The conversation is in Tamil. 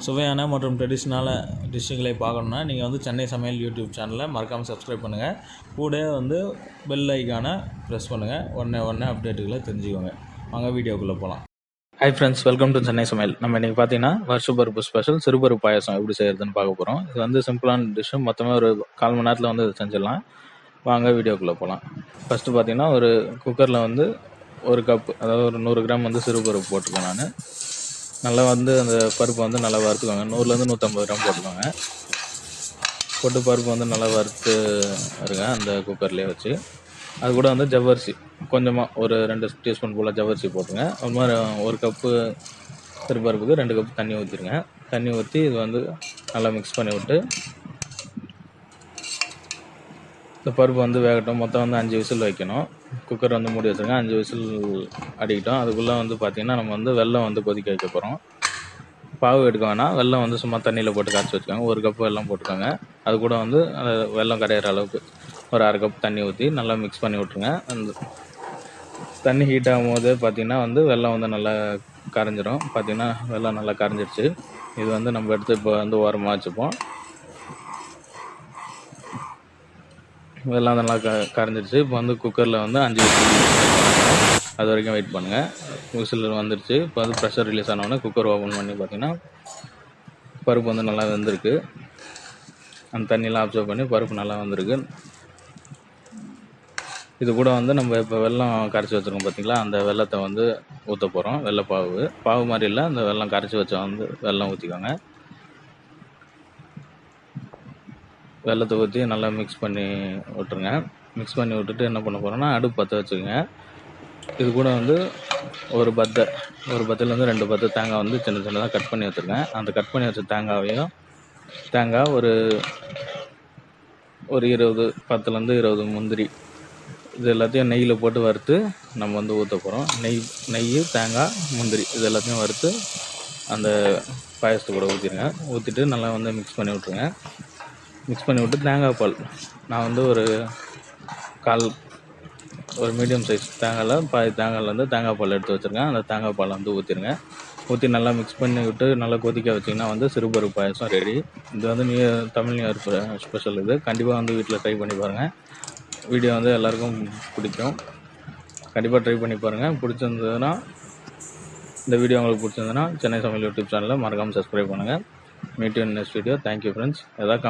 சுவையான மற்றும் ட்ரெடிஷ்னலான டிஷ்ஷுகளை பார்க்கணுன்னா நீங்கள் வந்து சென்னை சமையல் யூடியூப் சேனலை மறக்காமல் சப்ஸ்கிரைப் பண்ணுங்கள். கூட வந்து பெல் ஐக்கானை ப்ரெஸ் பண்ணுங்கள். உடனே அப்டேட்டுகளை தெரிஞ்சுக்கோங்க. வாங்க வீடியோக்குள்ளே போகலாம். Hi friends, welcome to Chennai சமையல். நம்ம இன்றைக்கி பார்த்தீங்கன்னா வருஷ பருப்பு ஸ்பெஷல் சிறு பருப்பு பாயசம் எப்படி செய்கிறதுன்னு பார்க்க போகிறோம். இது வந்து சிம்பிளான டிஷ்ஷு, மொத்தமாக ஒரு 1/4 மணி நேரத்தில் வந்து செஞ்சிடலாம். வாங்க வீடியோக்குள்ளே போகலாம். ஃபஸ்ட்டு பார்த்தீங்கன்னா ஒரு குக்கரில் வந்து 1 கப், அதாவது ஒரு 100 கிராம் வந்து சிறு பருப்பு போட்டுருக்கேன் நான். நல்லா வந்து அந்த பருப்பு வந்து நல்லா வறுத்துக்கோங்க. 100லேருந்து 150 கிராம் போட்டுக்கோங்க. போட்டு பருப்பு வந்து நல்லா வறுத்து இருங்க அந்த குக்கர்லேயே வச்சு. அது கூட வந்து ஜவ்வரிசி கொஞ்சமாக ஒரு 2 டீஸ்பூன் போல் ஜவ்வரிசி போட்டுங்க. அது மாதிரி 1 கப்பு சிறுபருப்புக்கு 2 கப் தண்ணி ஊற்றிடுங்க. தண்ணி ஊற்றி இது வந்து நல்லா மிக்ஸ் பண்ணி விட்டு இந்த பருப்பு வந்து வேகட்டும். மொத்தம் வந்து 5 விசில் வைக்கணும். குக்கர் வந்து மூடி வச்சுருங்க. 5 விசில் அடிக்கிட்டோம். அதுக்குள்ளே வந்து பார்த்திங்கன்னா நம்ம வந்து வெல்லம் வந்து கொதிக்க வைக்க போகிறோம். பாவு எடுக்க வேணாம், வெல்லம் வந்து சும்மா தண்ணியில் போட்டு காய்ச்சி வச்சுக்கோங்க. 1 கப்பு வெல்லம் போட்டுக்கோங்க. அது கூட வந்து வெல்லம் கரையிற அளவுக்கு ஒரு 1/2 கப் தண்ணி ஊற்றி நல்லா மிக்ஸ் பண்ணி விட்ருங்க. அந்த தண்ணி ஹீட் ஆகும் போது பார்த்திங்கன்னா வந்து வெல்லம் வந்து நல்லா கரைஞ்சிரும். பார்த்திங்கன்னா வெல்லம் நல்லா கரைஞ்சிருச்சு. இது வந்து நம்ம எடுத்து இப்போ வந்து ஓரமாக வச்சுப்போம். வெல்லம் நல்லா கரைஞ்சிருச்சு. இப்போ வந்து குக்கரில் வந்து 5 விசில் அது வரைக்கும் வெயிட் பண்ணுங்கள். விசில் வந்துருச்சு. இப்போ வந்து ப்ரெஷர் ரிலீஸ் ஆனோடனே குக்கர் ஓப்பன் பண்ணி பார்த்திங்கன்னா பருப்பு வந்து நல்லா வெந்திருக்கு. அந்த தண்ணியெலாம் அப்சர்வ் பண்ணி பருப்பு நல்லா வந்திருக்கு. இது கூட வந்து நம்ம இப்போ வெல்லம் கரைச்சி வச்சுருக்கோம் பார்த்திங்களா, அந்த வெல்லத்தை வந்து ஊற்ற போகிறோம். பாவு மாதிரி இல்லை, அந்த வெல்லம் கரைச்சி வச்ச வந்து வெல்லம் ஊற்றிக்கோங்க. வெல்லத்தை ஊற்றி நல்லா மிக்ஸ் பண்ணி விட்டுருங்க. மிக்ஸ் பண்ணி விட்டுட்டு என்ன பண்ண போகிறோன்னா அடுப்பு பற்ற வச்சுக்கோங்க. இது கூட வந்து ஒரு பத்துலேருந்து 2 பத்து தேங்காய் வந்து சின்ன சின்னதாக கட் பண்ணி வச்சுருக்கேன். அந்த கட் பண்ணி வச்ச தேங்காய் ஒரு 10லேருந்து 20 முந்திரி, இது எல்லாத்தையும் நெய்யில் போட்டு வறுத்து நம்ம வந்து ஊற்ற போகிறோம். நெய், தேங்காய், முந்திரி இது எல்லாத்தையும் வறுத்து அந்த பாயசத்து கூட ஊற்றிடுங்க. ஊற்றிட்டு நல்லா வந்து மிக்ஸ் பண்ணி விட்ருங்க. மிக்ஸ் பண்ணி விட்டு தேங்காய் பால் நான் வந்து ஒரு மீடியம் சைஸ் பாதி தேங்காயில் வந்து தேங்காய் பால் எடுத்து வச்சுருக்கேன். அந்த தேங்காய் பால் வந்து ஊற்றிடுங்க. ஊற்றி நல்லா மிக்ஸ் பண்ணி விட்டு நல்லா கொதிக்க வச்சிங்கன்னா வந்து சிறுபருப்பு பாயசம் ரெடி. இது வந்து தமிழ் நியூ இயர் ஸ்பெஷல். இது கண்டிப்பாக வந்து வீட்டில் ட்ரை பண்ணி பாருங்கள். வீடியோ வந்து எல்லாருக்கும் பிடிக்கும். கண்டிப்பாக ட்ரை பண்ணி பாருங்கள். பிடிச்சிருந்ததுன்னா, இந்த வீடியோ உங்களுக்கு பிடிச்சிருந்ததுன்னா சென்னை சமையல் யூடியூப் சேனலை மறக்காமல் சப்ஸ்கிரைப் பண்ணுங்கள். Meet you in next video. Thank you friends. எதாவது